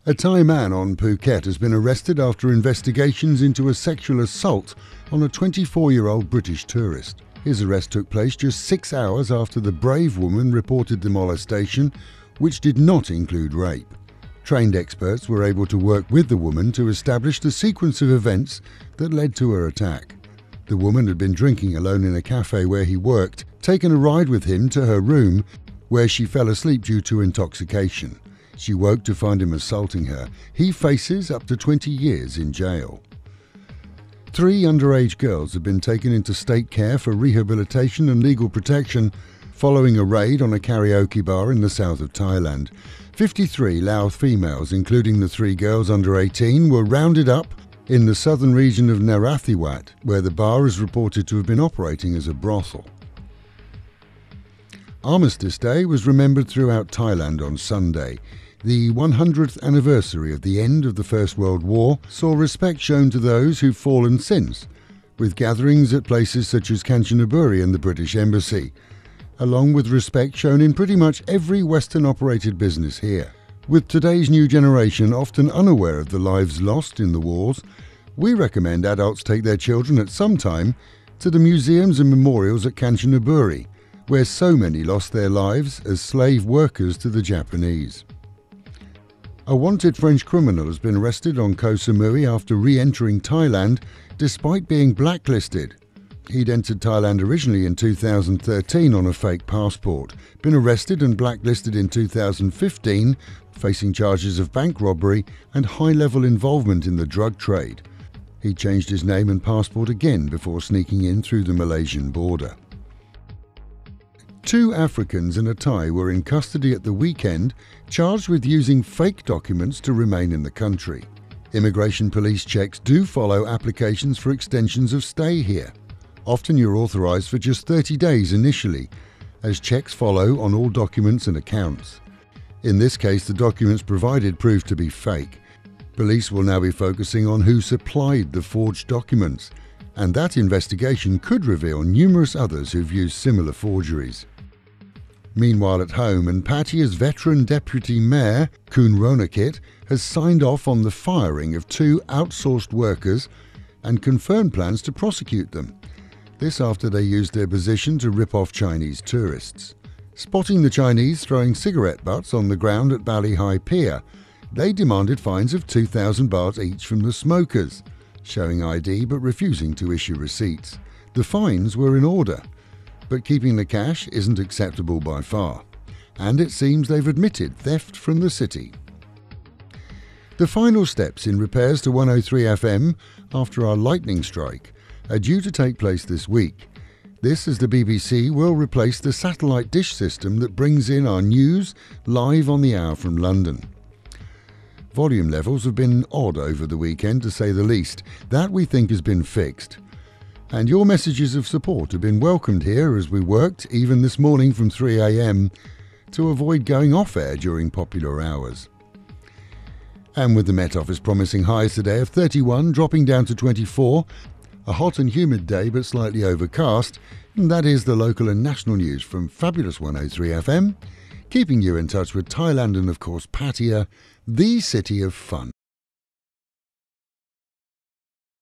A Thai man on Phuket has been arrested after investigations into a sexual assault on a 24-year-old British tourist. His arrest took place just 6 hours after the Brave woman reported the molestation, which did not include rape. Trained experts were able to work with the woman to establish the sequence of events that led to her attack. The woman had been drinking alone in a cafe where he worked, taken a ride with him to her room, where she fell asleep due to intoxication. She woke to find him assaulting her. He faces up to 20 years in jail. 3 underage girls have been taken into state care for rehabilitation and legal protection following a raid on a karaoke bar in the south of Thailand. 53 Lao females, including the 3 girls under 18, were rounded up in the southern region of Narathiwat, where the bar is reported to have been operating as a brothel. Armistice Day was remembered throughout Thailand on Sunday. The 100th anniversary of the end of the First World War saw respect shown to those who've fallen since, with gatherings at places such as Kanchanaburi and the British Embassy, along with respect shown in pretty much every Western-operated business here. With today's new generation often unaware of the lives lost in the wars, we recommend adults take their children at some time to the museums and memorials at Kanchanaburi, where so many lost their lives as slave workers to the Japanese. A wanted French criminal has been arrested on Koh Samui after re-entering Thailand despite being blacklisted. He'd entered Thailand originally in 2013 on a fake passport, been arrested and blacklisted in 2015, facing charges of bank robbery and high-level involvement in the drug trade. He changed his name and passport again before sneaking in through the Malaysian border. 2 Africans and a Thai were in custody at the weekend, charged with using fake documents to remain in the country. Immigration police checks do follow applications for extensions of stay here. Often you're authorised for just 30 days initially, as checks follow on all documents and accounts. In this case, the documents provided proved to be fake. Police will now be focusing on who supplied the forged documents, and that investigation could reveal numerous others who've used similar forgeries. Meanwhile at home, and Pattaya's veteran Deputy Mayor, Kun Ronakit, has signed off on the firing of 2 outsourced workers and confirmed plans to prosecute them. This after they used their position to rip off Chinese tourists. Spotting the Chinese throwing cigarette butts on the ground at Bali High Pier, they demanded fines of 2,000 baht each from the smokers, showing ID but refusing to issue receipts. The fines were in order, but keeping the cash isn't acceptable by far, and it seems they've admitted theft from the city. The final steps in repairs to 103 FM after our lightning strike are due to take place this week. This as the BBC will replace the satellite dish system that brings in our news live on the hour from London. Volume levels have been odd over the weekend, to say the least. That we think has been fixed. And your messages of support have been welcomed here as we worked, even this morning from 3 AM, to avoid going off air during popular hours. And with the Met Office promising highs today of 31, dropping down to 24, a hot and humid day but slightly overcast, and that is the local and national news from Fabulous 103 FM, keeping you in touch with Thailand and of course Pattaya, the city of fun.